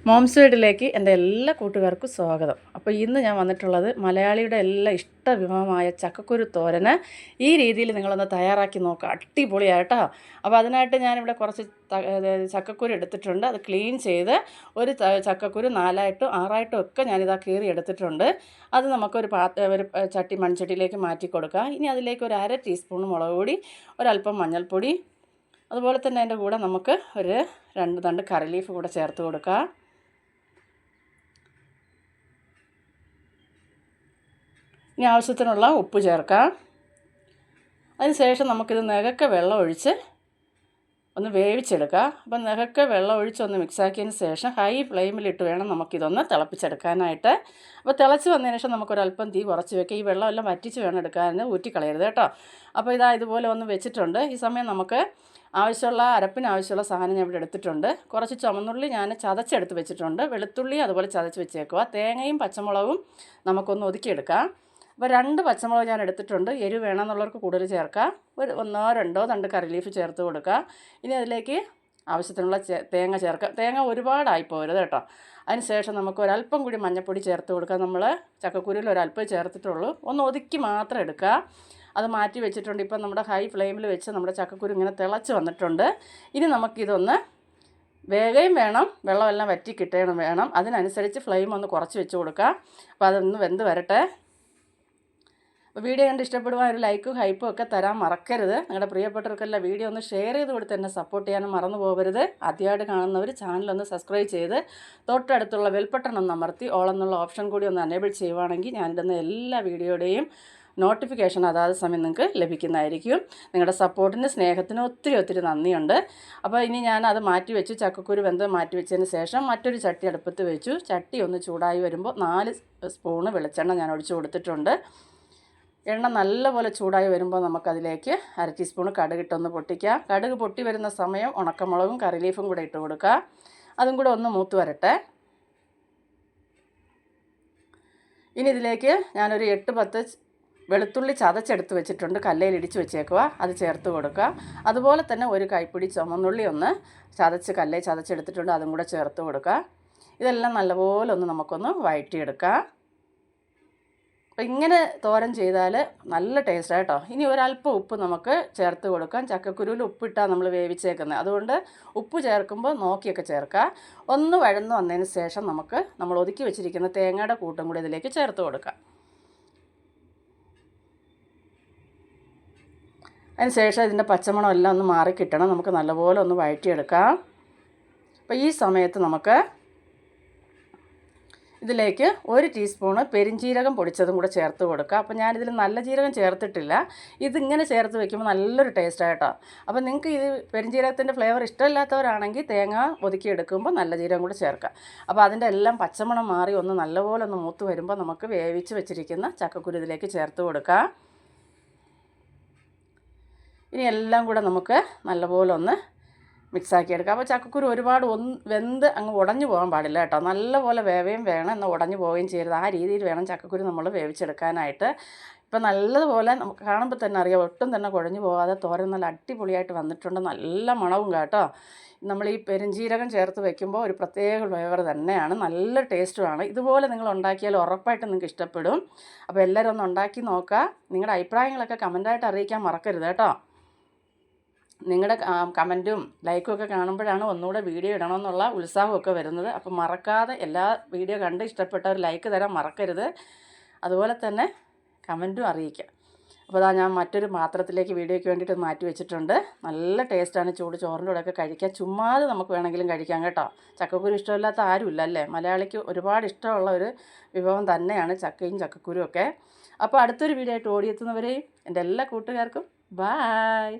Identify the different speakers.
Speaker 1: Moms വീട്ടിലേക്ക് എൻ്റെ എല്ലാ കൂട്ടുകാർക്കും സ്വാഗതം. അപ്പോൾ ഇന്ന് ഞാൻ വന്നിട്ടുള്ളത് മലയാളിയുടെ എല്ലാം ഇഷ്ട വിഭവമായ ചക്കക്കുരു തോരന് ഈ രീതിയിൽ നിങ്ങളൊന്ന് തയ്യാറാക്കി നോക്കുക. അടിപൊളിയായിട്ടോ. അപ്പോൾ അതിനായിട്ട് ഞാനിവിടെ കുറച്ച് ചക്കക്കുരു എടുത്തിട്ടുണ്ട്. അത് ക്ലീൻ ചെയ്ത് ഒരു ചക്കക്കുരു 4ആയിട്ടും 6ആയിട്ടും ഒക്കെ ഞാനിതാ കീറി എടുത്തിട്ടുണ്ട്. അത് നമുക്കൊരു ഒരു മൺചട്ടിയിലേക്ക് മാറ്റി കൊടുക്കുക. ഇനി അതിലേക്ക് ഒരു 1/2 ടീസ്പൂൺ മുളക് പൊടി, ഒരല്പം മഞ്ഞൾപ്പൊടി, അതുപോലെ തന്നെ അതിൻ്റെ കൂടെ നമുക്ക് ഒരു 2 തണ്ട് കറി ലീഫ് കൂടെ ചേർത്ത് കൊടുക്കുക. ഇനി ആവശ്യത്തിനുള്ള ഉപ്പ് ചേർക്കാം. അതിനുശേഷം നമുക്കിത് നികക്കെ വെള്ളം ഒഴിച്ച് ഒന്ന് വേവിച്ചെടുക്കുക. അപ്പം നികക്കെ വെള്ളം ഒഴിച്ചൊന്ന് മിക്സാക്കിയതിന് ശേഷം ഹൈ ഫ്ലെയിമിലിട്ട് വേണം നമുക്കിതൊന്ന് തിളപ്പിച്ചെടുക്കാനായിട്ട്. അപ്പോൾ തിളച്ച് വന്നതിന് ശേഷം നമുക്കൊരല്പം തീ കുറച്ച് വെക്കുക. ഈ വെള്ളമെല്ലാം വറ്റിച്ച് വേണം എടുക്കാൻ, ഊറ്റിക്കളയരുത് കേട്ടോ. അപ്പോൾ ഇതുപോലെ ഒന്ന് വെച്ചിട്ടുണ്ട്. ഈ സമയം നമുക്ക് അരപ്പിനാവശ്യമുള്ള സാധനം ഞാൻ ഇവിടെ എടുത്തിട്ടുണ്ട്. കുറച്ച് ചുവന്നുള്ളി ഞാൻ ചതച്ചെടുത്ത് വെച്ചിട്ടുണ്ട്. വെളുത്തുള്ളി അതുപോലെ ചതച്ച് വെച്ചേക്കുക. തേങ്ങയും പച്ചമുളകും നമുക്കൊന്ന് ഒതുക്കിയെടുക്കാം. അപ്പോൾ 2 പച്ചമുളക് ഞാൻ എടുത്തിട്ടുണ്ട്. എരിവ് വേണമെന്നുള്ളവർക്ക് കൂടുതൽ ചേർക്കാം. ഒരു 1-2 തണ്ട് കറി ലീഫ് ചേർത്ത് കൊടുക്കുക. ഇനി അതിലേക്ക് ആവശ്യത്തിനുള്ള തേങ്ങ ചേർക്കുക. തേങ്ങ ഒരുപാടായി പോരുത് കേട്ടോ. അതിന് ശേഷം നമുക്ക് ഒരല്പം കൂടി മഞ്ഞൾപ്പൊടി ചേർത്ത് കൊടുക്കുക. നമ്മൾ ചക്കക്കുരുവിൽ ഒരല്പം ചേർത്തിട്ടുള്ളൂ. ഒന്ന് ഒതുക്കി മാത്രം എടുക്കുക. അത് മാറ്റി വെച്ചിട്ടുണ്ട്. ഇപ്പം നമ്മുടെ ഹൈ ഫ്ലെയിമിൽ വെച്ച് നമ്മുടെ ചക്കക്കുരു ഇങ്ങനെ തിളച്ച് വന്നിട്ടുണ്ട്. ഇനി നമുക്കിതൊന്ന് വേഗം വേണം, വെള്ളമെല്ലാം വറ്റി കിട്ടണം വേണം. അതിനനുസരിച്ച് ഫ്ലെയിം ഒന്ന് കുറച്ച് വെച്ച് കൊടുക്കുക. അപ്പോൾ അതൊന്ന് വെന്ത് വരട്ടെ. അപ്പോൾ വീഡിയോ കണ്ട് ഇഷ്ടപ്പെടുവാൻ ഒരു ലൈക്കും ഹൈപ്പും ഒക്കെ തരാൻ മറക്കരുത്. നിങ്ങളുടെ പ്രിയപ്പെട്ടവർക്കെല്ലാം വീഡിയോ ഒന്ന് ഷെയർ ചെയ്ത് കൊടുത്ത് എന്നെ സപ്പോർട്ട് ചെയ്യാനും മറന്നു പോകരുത്. ആദ്യമായിട്ട് കാണുന്നവർ ചാനലൊന്ന് സബ്സ്ക്രൈബ് ചെയ്ത് തൊട്ടടുത്തുള്ള ബെൽബട്ടൺ ഒന്ന് അമർത്തി ഓൾ എന്നുള്ള ഓപ്ഷൻ കൂടി ഒന്ന് എനേബിൾ ചെയ്യുവാണെങ്കിൽ ഞാനിടുന്ന എല്ലാ വീഡിയോയുടെയും നോട്ടിഫിക്കേഷൻ അതാത് സമയം നിങ്ങൾക്ക് ലഭിക്കുന്നതായിരിക്കും. നിങ്ങളുടെ സപ്പോർട്ടിന് സ്നേഹത്തിന് ഒത്തിരി നന്ദിയുണ്ട്. അപ്പോൾ ഇനി ഞാൻ അത് മാറ്റി വെച്ചു. ചക്കക്കുരു വെന്ത് മാറ്റി വെച്ചതിന് ശേഷം മറ്റൊരു ചട്ടി അടുപ്പത്ത് വെച്ചു. ചട്ടി ഒന്ന് ചൂടായി വരുമ്പോൾ 4 സ്പൂണ് വെളിച്ചെണ്ണ ഞാൻ ഒഴിച്ചു കൊടുത്തിട്ടുണ്ട്. എണ്ണ നല്ലപോലെ ചൂടായി വരുമ്പോൾ നമുക്കതിലേക്ക് 1/2 ടീസ്പൂൺ കടുകിട്ടൊന്ന് പൊട്ടിക്കുക. കടുക് പൊട്ടി വരുന്ന സമയം ഉണക്കമുളകും കറി ലീഫും കൂടെ ഇട്ട് കൊടുക്കുക. അതും കൂടെ ഒന്ന് മൂത്ത് വരട്ടെ. ഇനി ഇതിലേക്ക് ഞാനൊരു 8-10 വെളുത്തുള്ളി ചതച്ചെടുത്ത് വെച്ചിട്ടുണ്ട്. കല്ലയിൽ ഇടിച്ച് വെച്ചേക്കുക. അത് ചേർത്ത് കൊടുക്കുക. അതുപോലെ തന്നെ ഒരു കൈപ്പിടി ചുമന്നുള്ളി ഒന്ന് കല്ലയിൽ ചതച്ചെടുത്തിട്ടുണ്ട്. അതും കൂടെ ചേർത്ത് കൊടുക്കുക. ഇതെല്ലാം നല്ലപോലെ ഒന്ന് നമുക്കൊന്ന് വഴറ്റിയെടുക്കാം. അപ്പോൾ ഇങ്ങനെ തോരൻ ചെയ്താൽ നല്ല ടേസ്റ്റ് കേട്ടോ. ഇനി ഒരല്പം ഉപ്പ് നമുക്ക് ചേർത്ത് കൊടുക്കാം. ചക്കക്കുരുവിൽ ഉപ്പിട്ടാണ് നമ്മൾ വേവിച്ചേക്കുന്നത്. അതുകൊണ്ട് ഉപ്പ് ചേർക്കുമ്പോൾ നോക്കിയൊക്കെ ചേർക്കുക. ഒന്ന് വഴന്ന് വന്നതിന് ശേഷം നമ്മൾ ഒതുക്കി വെച്ചിരിക്കുന്ന തേങ്ങയുടെ കൂട്ടും കൂടി ഇതിലേക്ക് ചേർത്ത് കൊടുക്കാം. അതിന് ശേഷം ഇതിൻ്റെ പച്ചമണം എല്ലാം ഒന്ന് മാറിക്കിട്ടണം. നമുക്ക് നല്ലപോലെ ഒന്ന് വഴറ്റിയെടുക്കാം. അപ്പോൾ ഈ സമയത്ത് നമുക്ക് ഇതിലേക്ക് 1 ടീസ്പൂണ് പെരിഞ്ജീരകം പൊടിച്ചതും കൂടെ ചേർത്ത് കൊടുക്കുക. അപ്പോൾ ഞാനിതിൽ നല്ല ജീരകം ചേർത്തിട്ടില്ല. ഇതിങ്ങനെ ചേർത്ത് വെക്കുമ്പോൾ നല്ലൊരു ടേസ്റ്റായിട്ടോ. അപ്പോൾ നിങ്ങൾക്ക് ഇത് പെരിഞ്ജീരകത്തിൻ്റെ ഫ്ലേവർ ഇഷ്ടമില്ലാത്തവരാണെങ്കിൽ തേങ്ങ ഒതുക്കിയെടുക്കുമ്പോൾ നല്ല ജീരകം കൂടെ ചേർക്കുക. അപ്പോൾ അതിൻ്റെ എല്ലാം പച്ചമണം മാറി ഒന്ന് നല്ലപോലെ ഒന്ന് മൂത്ത് വരുമ്പോൾ നമുക്ക് വേവിച്ച് വെച്ചിരിക്കുന്ന ചക്കക്കുരു ഇതിലേക്ക് ചേർത്ത് കൊടുക്കാം. ഇനി എല്ലാം കൂടെ നമുക്ക് നല്ലപോലെ ഒന്ന് മിക്സാക്കി എടുക്കാം. അപ്പോൾ ചക്കക്കുരു ഒരുപാട് വെന്ത് അങ്ങ് ഉടഞ്ഞു പോകാൻ പാടില്ല കേട്ടോ. നല്ലപോലെ വേവേം വേണം, എന്നാൽ ഉടഞ്ഞു പോവുകയും ചെയ്യരുത്. ആ രീതിയിൽ വേണം ചക്കക്കുരു നമ്മൾ വേവിച്ചെടുക്കാനായിട്ട്. ഇപ്പം നല്ലതുപോലെ നമുക്ക് കാണുമ്പോൾ തന്നെ അറിയാം, ഒട്ടും തന്നെ കുഴഞ്ഞു പോകാതെ തോരൻ നല്ല അടിപൊളിയായിട്ട് വന്നിട്ടുണ്ട്. നല്ല മണവും കേട്ടോ. നമ്മൾ ഈ പെരുംജീരകം ചേർത്ത് വെക്കുമ്പോൾ ഒരു പ്രത്യേക ഫ്ലേവർ തന്നെയാണ്, നല്ല ടേസ്റ്റുമാണ്. ഇതുപോലെ നിങ്ങൾ ഉണ്ടാക്കിയാൽ ഉറപ്പായിട്ടും നിങ്ങൾക്ക് ഇഷ്ടപ്പെടും. അപ്പോൾ എല്ലാവരും ഒന്ന് ഉണ്ടാക്കി നോക്കുക. നിങ്ങളുടെ അഭിപ്രായങ്ങളൊക്കെ കമൻറ്റായിട്ട് അറിയിക്കാൻ മറക്കരുത് കേട്ടോ. നിങ്ങളുടെ കമൻറ്റും ലൈക്കും ഒക്കെ കാണുമ്പോഴാണ് ഒന്നുകൂടെ വീഡിയോ ഇടണമെന്നുള്ള ഉത്സാഹമൊക്കെ വരുന്നത്. അപ്പം മറക്കാതെ എല്ലാ വീഡിയോ കണ്ട് ഇഷ്ടപ്പെട്ടവർ ലൈക്ക് തരാൻ മറക്കരുത്. അതുപോലെ തന്നെ കമൻറ്റും അറിയിക്കുക. അപ്പോൾ ഞാൻ മറ്റൊരു പാത്രത്തിലേക്ക് വീഡിയോയ്ക്ക് വേണ്ടിയിട്ട് മാറ്റി വെച്ചിട്ടുണ്ട്. നല്ല ടേസ്റ്റാണ്. ചൂട് ചോറിൻ്റെ കൂടെയൊക്കെ കഴിക്കാൻ, ചുമ്മാതെ നമുക്ക് വേണമെങ്കിലും കഴിക്കാം കേട്ടോ. ചക്കക്കുരു ഇഷ്ടമില്ലാത്ത ആരുമില്ല അല്ലേ? മലയാളിക്ക് ഒരുപാട് ഇഷ്ടമുള്ള ഒരു വിഭവം തന്നെയാണ് ചക്കയും ചക്കക്കുരും ഒക്കെ. അപ്പോൾ അടുത്തൊരു വീഡിയോ ആയിട്ട് ഓടിയെത്തുന്നവരെയും എൻ്റെ എല്ലാ കൂട്ടുകാർക്കും ബായ്.